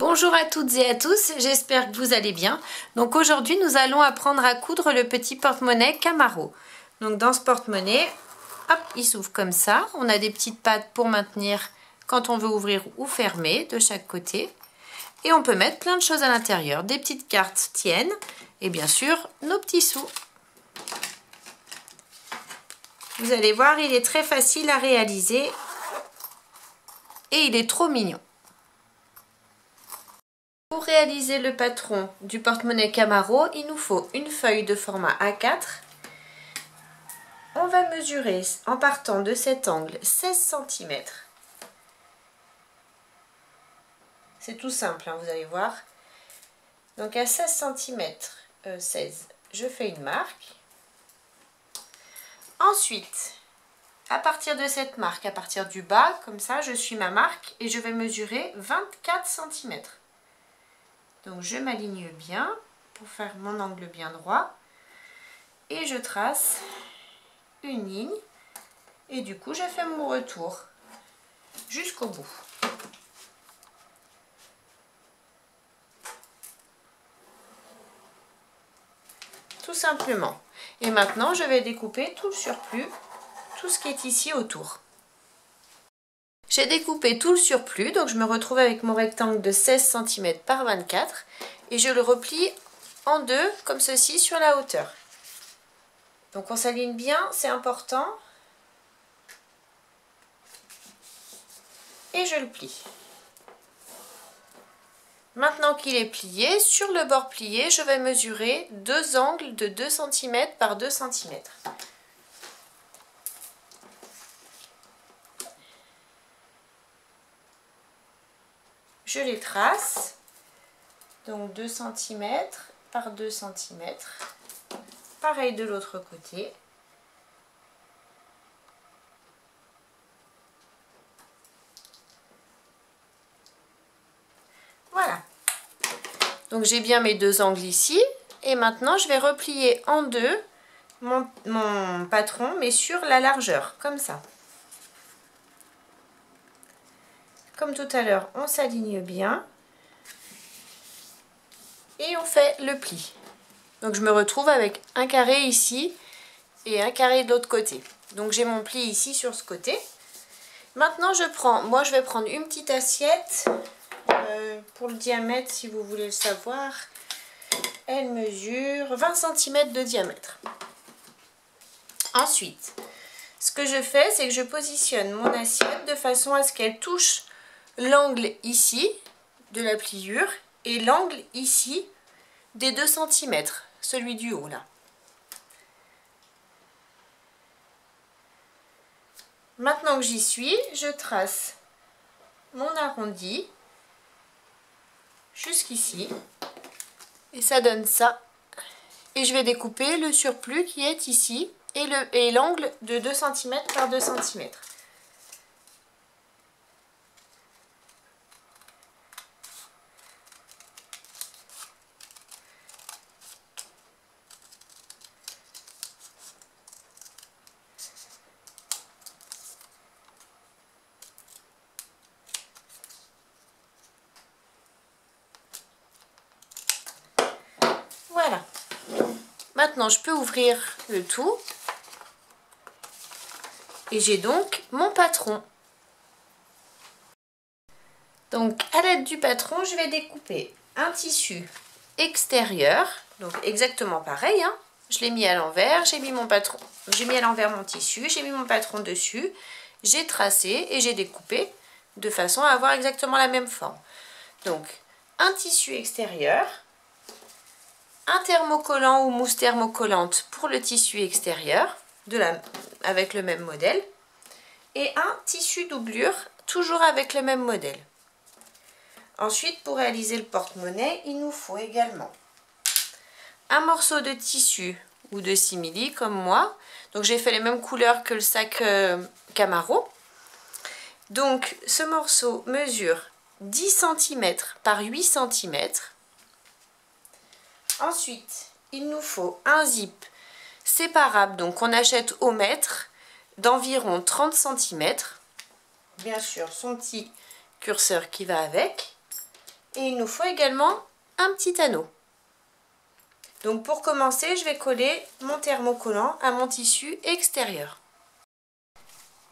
Bonjour à toutes et à tous, j'espère que vous allez bien. Donc aujourd'hui nous allons apprendre à coudre le petit porte-monnaie Camaro. Donc dans ce porte-monnaie, hop, il s'ouvre comme ça. On a des petites pattes pour maintenir quand on veut ouvrir ou fermer de chaque côté. Et on peut mettre plein de choses à l'intérieur. Des petites cartes tiennent et bien sûr nos petits sous. Vous allez voir, il est très facile à réaliser et il est trop mignon. Pour réaliser le patron du porte-monnaie Camaro, il nous faut une feuille de format A4. On va mesurer en partant de cet angle 16 cm. C'est tout simple, hein, vous allez voir. Donc à 16 cm, 16, je fais une marque. Ensuite, à partir de cette marque, à partir du bas, comme ça, je suis ma marque et je vais mesurer 24 cm. Donc je m'aligne bien pour faire mon angle bien droit et je trace une ligne et du coup je fais mon retour jusqu'au bout. Tout simplement. Et maintenant je vais découper tout le surplus, tout ce qui est ici autour. J'ai découpé tout le surplus, donc je me retrouve avec mon rectangle de 16 cm par 24 et je le replie en deux comme ceci sur la hauteur. Donc on s'aligne bien, c'est important. Et je le plie. Maintenant qu'il est plié, sur le bord plié, je vais mesurer deux angles de 2 cm par 2 cm. Je les trace, donc 2 cm par 2 cm, pareil de l'autre côté. Voilà, donc j'ai bien mes deux angles ici, et maintenant je vais replier en deux mon patron, mais sur la largeur, comme ça. Comme tout à l'heure, on s'aligne bien et on fait le pli. Donc je me retrouve avec un carré ici et un carré de l'autre côté. Donc j'ai mon pli ici sur ce côté. Maintenant je vais prendre une petite assiette pour le diamètre si vous voulez le savoir. Elle mesure 20 cm de diamètre. Ensuite, ce que je fais, c'est que je positionne mon assiette de façon à ce qu'elle touche l'angle ici de la pliure et l'angle ici des 2 cm, celui du haut là. Maintenant que j'y suis, je trace mon arrondi jusqu'ici et ça donne ça. Et je vais découper le surplus qui est ici et l'angle de 2 cm par 2 cm. Voilà. Maintenant, je peux ouvrir le tout. Et j'ai donc mon patron. Donc, à l'aide du patron, je vais découper un tissu extérieur. Donc, exactement pareil, hein. Je l'ai mis à l'envers, j'ai mis mon patron. J'ai mis à l'envers mon tissu, j'ai mis mon patron dessus. J'ai tracé et j'ai découpé de façon à avoir exactement la même forme. Donc, un tissu extérieur. Un thermocollant ou mousse thermocollante pour le tissu extérieur avec le même modèle et un tissu doublure toujours avec le même modèle. Ensuite, pour réaliser le porte-monnaie, il nous faut également un morceau de tissu ou de simili comme moi. Donc j'ai fait les mêmes couleurs que le sac Camaro. Donc ce morceau mesure 10 cm par 8 cm. Ensuite, il nous faut un zip séparable, donc on achète au mètre, d'environ 30 cm. Bien sûr, son petit curseur qui va avec. Et il nous faut également un petit anneau. Donc pour commencer, je vais coller mon thermocollant à mon tissu extérieur.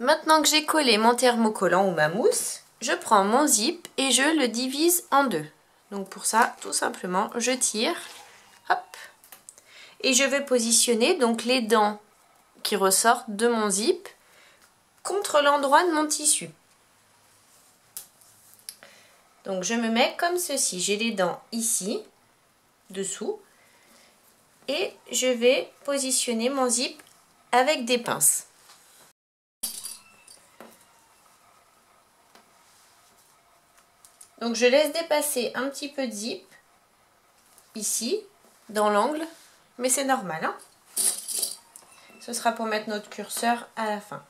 Maintenant que j'ai collé mon thermocollant ou ma mousse, je prends mon zip et je le divise en deux. Donc pour ça, tout simplement, je tire, hop, et je vais positionner donc les dents qui ressortent de mon zip contre l'endroit de mon tissu. Donc je me mets comme ceci, j'ai les dents ici, dessous, et je vais positionner mon zip avec des pinces. Donc je laisse dépasser un petit peu de zip, ici, dans l'angle, mais c'est normal, hein. Ce sera pour mettre notre curseur à la fin.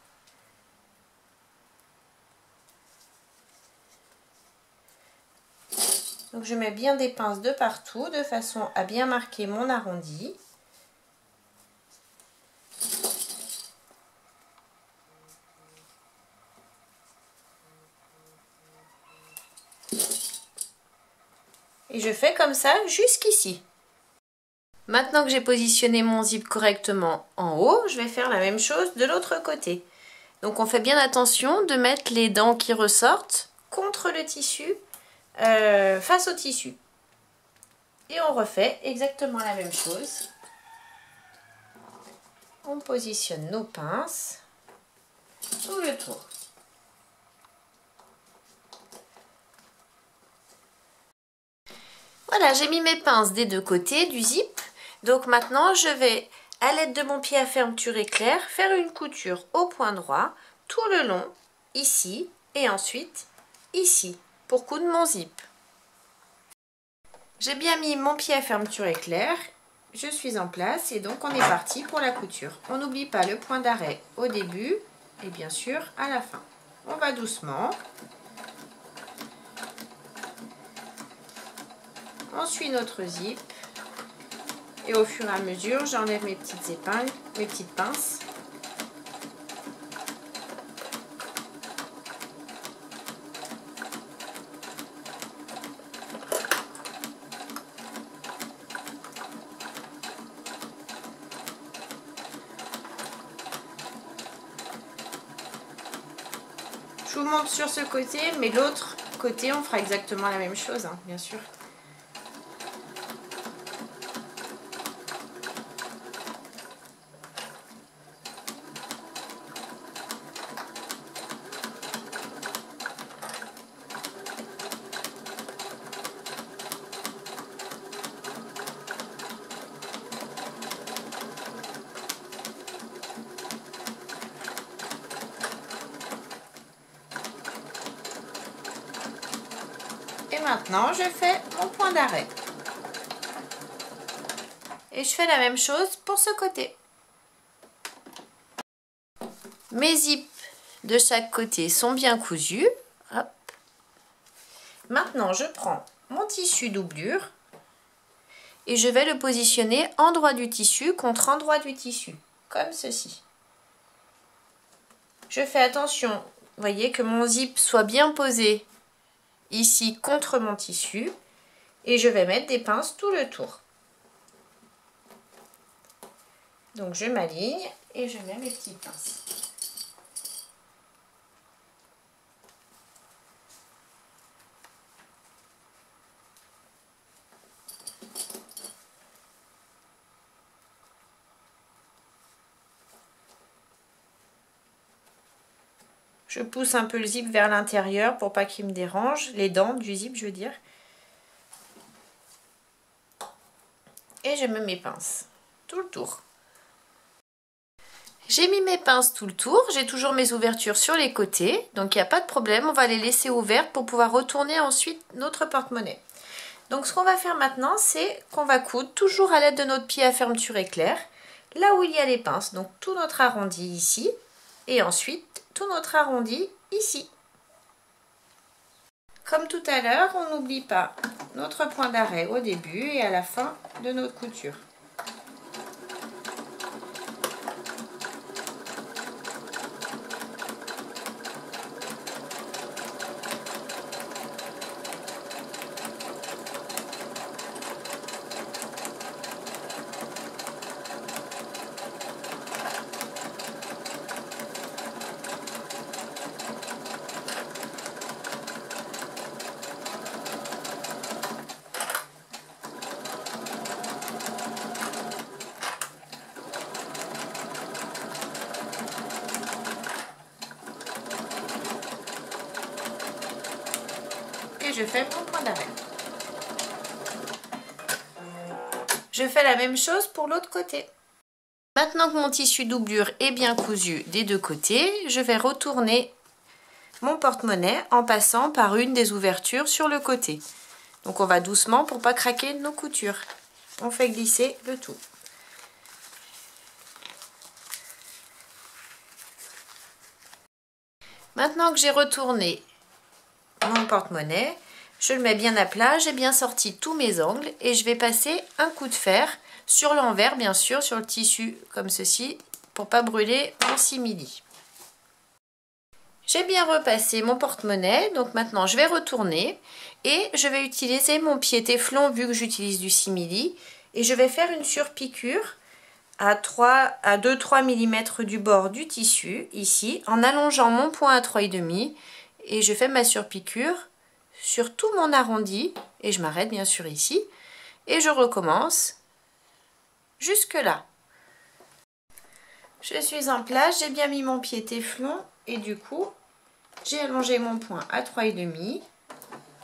Donc je mets bien des pinces de partout, de façon à bien marquer mon arrondi. Et je fais comme ça jusqu'ici. Maintenant que j'ai positionné mon zip correctement en haut, je vais faire la même chose de l'autre côté. Donc on fait bien attention de mettre les dents qui ressortent contre le tissu, face au tissu. Et on refait exactement la même chose. On positionne nos pinces tout le tour. Voilà, j'ai mis mes pinces des deux côtés du zip. Donc maintenant, je vais, à l'aide de mon pied à fermeture éclair, faire une couture au point droit, tout le long, ici, et ensuite ici, pour coudre mon zip. J'ai bien mis mon pied à fermeture éclair, je suis en place et donc on est parti pour la couture. On n'oublie pas le point d'arrêt au début et bien sûr à la fin. On va doucement. On suit notre zip et au fur et à mesure, j'enlève mes petites épingles, mes petites pinces. Je vous montre sur ce côté, mais l'autre côté, on fera exactement la même chose, hein, bien sûr. Et maintenant, je fais mon point d'arrêt. Et je fais la même chose pour ce côté. Mes zips de chaque côté sont bien cousus. Hop. Maintenant, je prends mon tissu doublure et je vais le positionner endroit du tissu contre endroit du tissu, comme ceci. Je fais attention, vous voyez, que mon zip soit bien posé ici contre mon tissu et je vais mettre des pinces tout le tour. Donc je m'aligne et je mets mes petites pinces. Je pousse un peu le zip vers l'intérieur pour pas qu'il me dérange, les dents du zip je veux dire. Et je mets mes pinces tout le tour. J'ai mis mes pinces tout le tour, j'ai toujours mes ouvertures sur les côtés, donc il n'y a pas de problème, on va les laisser ouvertes pour pouvoir retourner ensuite notre porte-monnaie. Donc ce qu'on va faire maintenant, c'est qu'on va coudre toujours à l'aide de notre pied à fermeture éclair, là où il y a les pinces, donc tout notre arrondi ici, et ensuite tout notre arrondi ici. Comme tout à l'heure, on n'oublie pas notre point d'arrêt au début et à la fin de notre couture. je fais mon point d'arrêt. Je fais la même chose pour l'autre côté. Maintenant que mon tissu doublure est bien cousu des deux côtés, je vais retourner mon porte-monnaie en passant par une des ouvertures sur le côté. Donc on va doucement pour pas craquer nos coutures. On fait glisser le tout. Maintenant que j'ai retourné mon porte-monnaie, je le mets bien à plat, j'ai bien sorti tous mes angles et je vais passer un coup de fer sur l'envers, bien sûr, sur le tissu comme ceci, pour pas brûler mon simili. J'ai bien repassé mon porte-monnaie, donc maintenant je vais retourner et je vais utiliser mon pied téflon vu que j'utilise du simili et je vais faire une surpiqûre à 2-3 mm du bord du tissu, ici, en allongeant mon point à 3,5 et je fais ma surpiqûre sur tout mon arrondi et je m'arrête bien sûr ici et je recommence jusque là. Je suis en place, j'ai bien mis mon pied téflon et du coup j'ai allongé mon point à 3,5.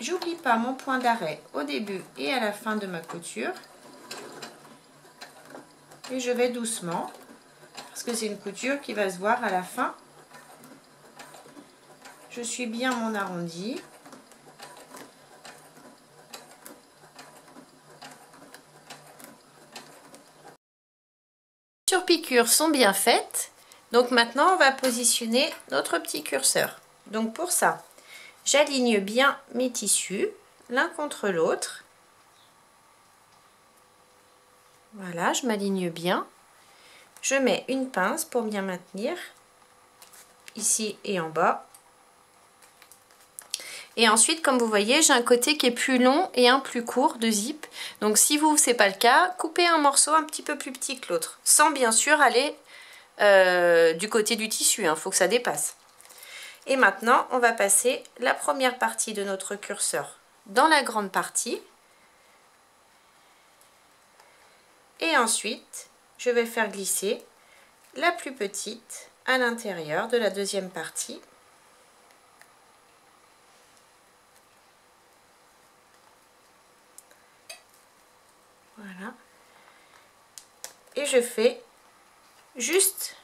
J'oublie pas mon point d'arrêt au début et à la fin de ma couture. Et je vais doucement parce que c'est une couture qui va se voir à la fin. Je suis bien mon arrondi. Les surpiqûres sont bien faites. Donc maintenant on va positionner notre petit curseur. Donc pour ça, j'aligne bien mes tissus l'un contre l'autre. Voilà, je m'aligne bien. Je mets une pince pour bien maintenir ici et en bas. Et ensuite, comme vous voyez, j'ai un côté qui est plus long et un plus court de zip. Donc si vous, c'est pas le cas, coupez un morceau un petit peu plus petit que l'autre, sans bien sûr aller du côté du tissu, hein, faut que ça dépasse. Et maintenant, on va passer la première partie de notre curseur dans la grande partie. Et ensuite, je vais faire glisser la plus petite à l'intérieur de la deuxième partie. Voilà. Et je fais juste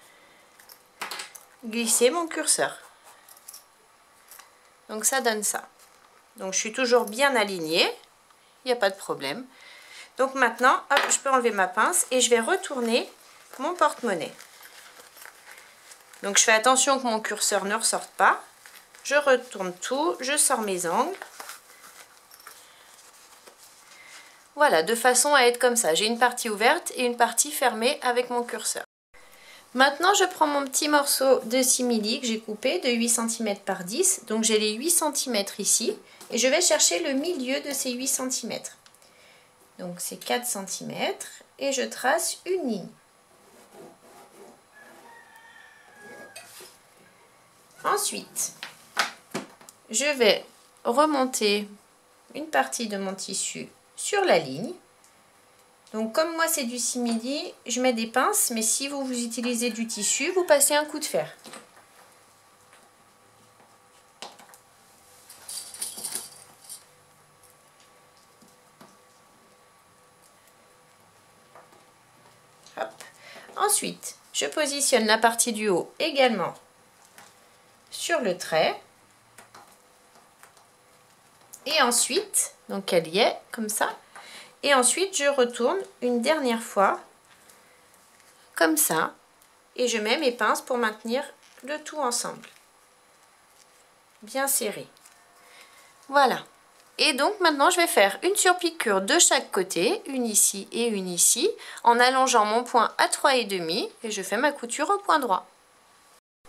glisser mon curseur. Donc ça donne ça. Donc je suis toujours bien alignée, il n'y a pas de problème. Donc maintenant, hop, je peux enlever ma pince et je vais retourner mon porte-monnaie. Donc je fais attention que mon curseur ne ressorte pas. Je retourne tout, je sors mes angles. Voilà, de façon à être comme ça. J'ai une partie ouverte et une partie fermée avec mon curseur. Maintenant, je prends mon petit morceau de simili que j'ai coupé de 8 cm par 10. Donc j'ai les 8 cm ici. Et je vais chercher le milieu de ces 8 cm. Donc c'est 4 cm. Et je trace une ligne. Ensuite, je vais remonter une partie de mon tissu sur la ligne. Donc comme moi c'est du simili, je mets des pinces, mais si vous utilisez du tissu, vous passez un coup de fer. Hop. Ensuite, je positionne la partie du haut également sur le trait. Et ensuite, donc elle y est, comme ça. Et ensuite, je retourne une dernière fois, comme ça. Et je mets mes pinces pour maintenir le tout ensemble. Bien serré. Voilà. Et donc maintenant, je vais faire une surpiqûre de chaque côté, une ici et une ici, en allongeant mon point à 3,5 et je fais ma couture au point droit.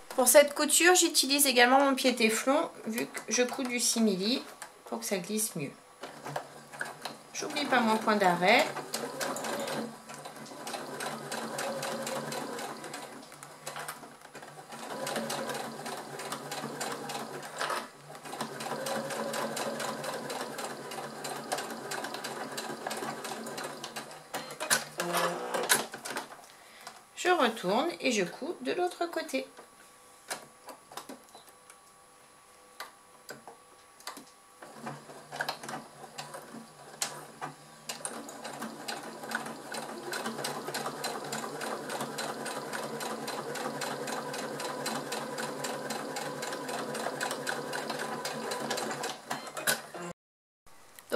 Pour cette couture, j'utilise également mon pied téflon, vu que je couds du simili, pour que ça glisse mieux. J'oublie pas mon point d'arrêt. Je retourne et je couds de l'autre côté.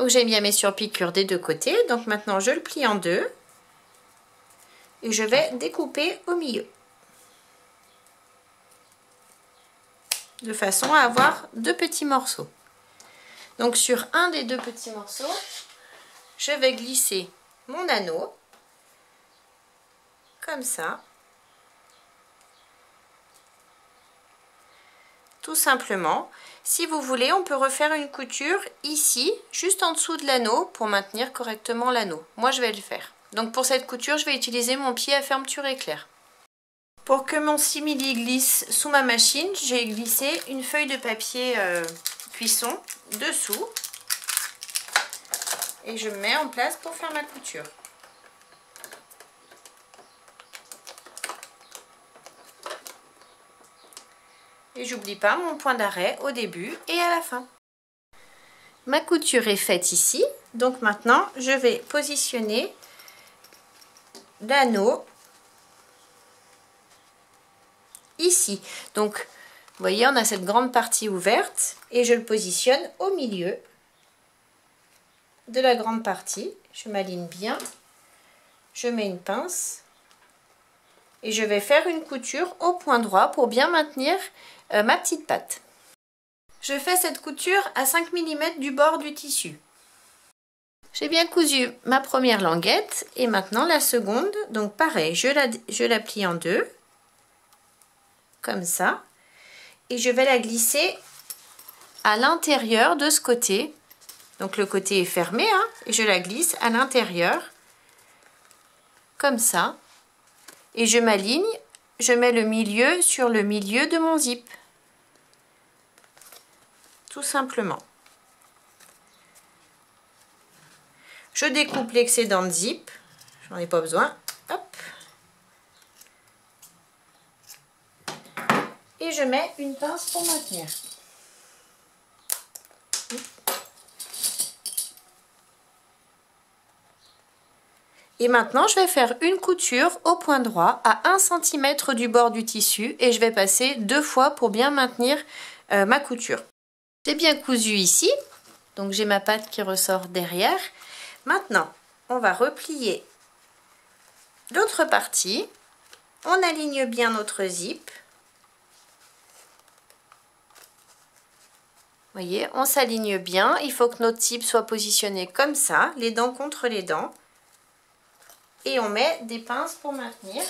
Donc j'ai bien mes surpiqûres des deux côtés. Donc maintenant je le plie en deux. Et je vais découper au milieu. De façon à avoir deux petits morceaux. Donc sur un des deux petits morceaux, je vais glisser mon anneau. Comme ça. Tout simplement. Si vous voulez, on peut refaire une couture ici, juste en dessous de l'anneau, pour maintenir correctement l'anneau. Moi, je vais le faire. Donc pour cette couture, je vais utiliser mon pied à fermeture éclair. Pour que mon simili glisse sous ma machine, j'ai glissé une feuille de papier cuisson dessous. Et je me mets en place pour faire ma couture. Et j'oublie pas mon point d'arrêt au début et à la fin. Ma couture est faite ici. Donc maintenant, je vais positionner l'anneau ici. Donc, vous voyez, on a cette grande partie ouverte et je le positionne au milieu de la grande partie. Je m'aligne bien. Je mets une pince et je vais faire une couture au point droit pour bien maintenir ma petite patte. Je fais cette couture à 5 mm du bord du tissu. J'ai bien cousu ma première languette et maintenant la seconde. Donc pareil, je la plie en deux, comme ça. Et je vais la glisser à l'intérieur de ce côté. Donc le côté est fermé, hein, et je la glisse à l'intérieur, comme ça. Et je m'aligne, je mets le milieu sur le milieu de mon zip. Tout simplement. Je découpe l'excédent de zip, j'en ai pas besoin. Hop. Et je mets une pince pour maintenir. Et maintenant, je vais faire une couture au point droit à 1 cm du bord du tissu et je vais passer 2 fois pour bien maintenir ma couture. J'ai bien cousu ici, donc j'ai ma patte qui ressort derrière. Maintenant, on va replier l'autre partie. On aligne bien notre zip. Vous voyez, on s'aligne bien. Il faut que notre zip soit positionné comme ça, les dents contre les dents. Et on met des pinces pour maintenir.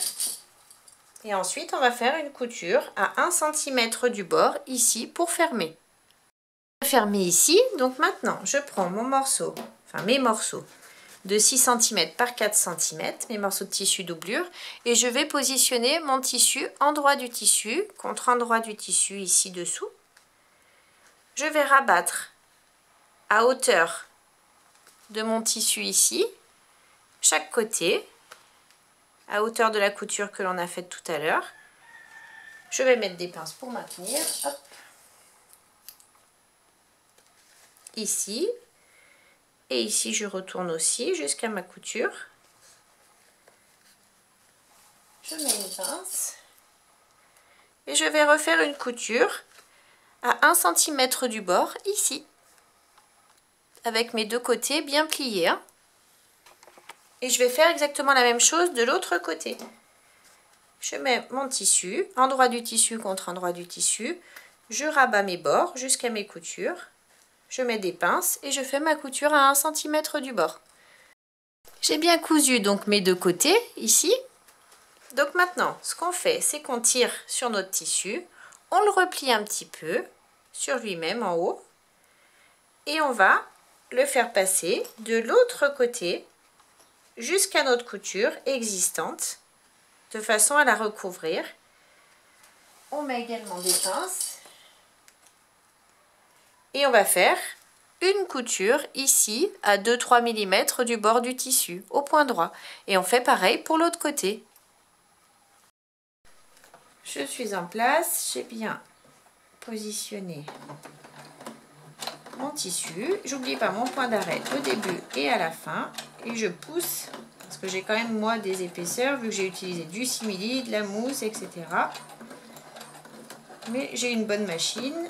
Et ensuite, on va faire une couture à 1 cm du bord ici pour fermer. Fermer ici. Donc maintenant, je prends mon morceau, enfin mes morceaux de 6 cm par 4 cm, mes morceaux de tissu doublure, et je vais positionner mon tissu endroit du tissu contre endroit du tissu ici dessous. Je vais rabattre à hauteur de mon tissu ici, chaque côté, à hauteur de la couture que l'on a faite tout à l'heure. Je vais mettre des pinces pour maintenir. Hop. Ici. Et ici, je retourne aussi jusqu'à ma couture. Je mets une pince. Et je vais refaire une couture à 1 cm du bord, ici. Avec mes deux côtés bien pliés. Hein. Et je vais faire exactement la même chose de l'autre côté. Je mets mon tissu, endroit du tissu contre endroit du tissu. Je rabats mes bords jusqu'à mes coutures. Je mets des pinces et je fais ma couture à 1 cm du bord. J'ai bien cousu donc mes deux côtés ici. Donc maintenant, ce qu'on fait, c'est qu'on tire sur notre tissu, on le replie un petit peu sur lui-même en haut et on va le faire passer de l'autre côté jusqu'à notre couture existante de façon à la recouvrir. On met également des pinces. Et on va faire une couture ici à 2-3 mm du bord du tissu au point droit. Et on fait pareil pour l'autre côté. Je suis en place, j'ai bien positionné mon tissu. J'oublie pas mon point d'arrêt au début et à la fin. Et je pousse, parce que j'ai quand même moi des épaisseurs, vu que j'ai utilisé du simili, de la mousse, etc. Mais j'ai une bonne machine.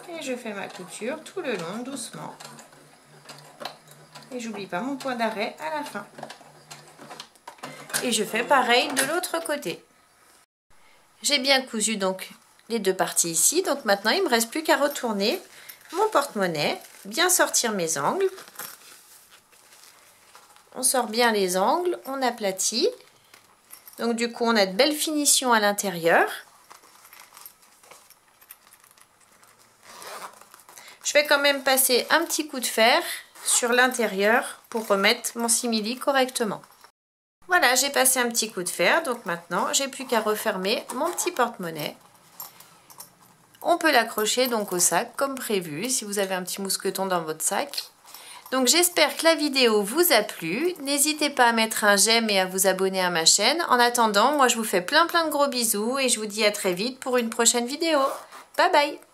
Et Et je fais ma couture tout le long, doucement. Et j'oublie pas mon point d'arrêt à la fin. Et je fais pareil de l'autre côté. J'ai bien cousu donc les deux parties ici. Donc maintenant, il ne me reste plus qu'à retourner mon porte-monnaie, bien sortir mes angles. On sort bien les angles, on aplatit. Donc du coup, on a de belles finitions à l'intérieur. Je vais quand même passer un petit coup de fer sur l'intérieur pour remettre mon simili correctement. Voilà, j'ai passé un petit coup de fer, donc maintenant j'ai plus qu'à refermer mon petit porte-monnaie. On peut l'accrocher donc au sac comme prévu si vous avez un petit mousqueton dans votre sac. Donc j'espère que la vidéo vous a plu. N'hésitez pas à mettre un j'aime et à vous abonner à ma chaîne. En attendant, moi je vous fais plein de gros bisous et je vous dis à très vite pour une prochaine vidéo. Bye bye!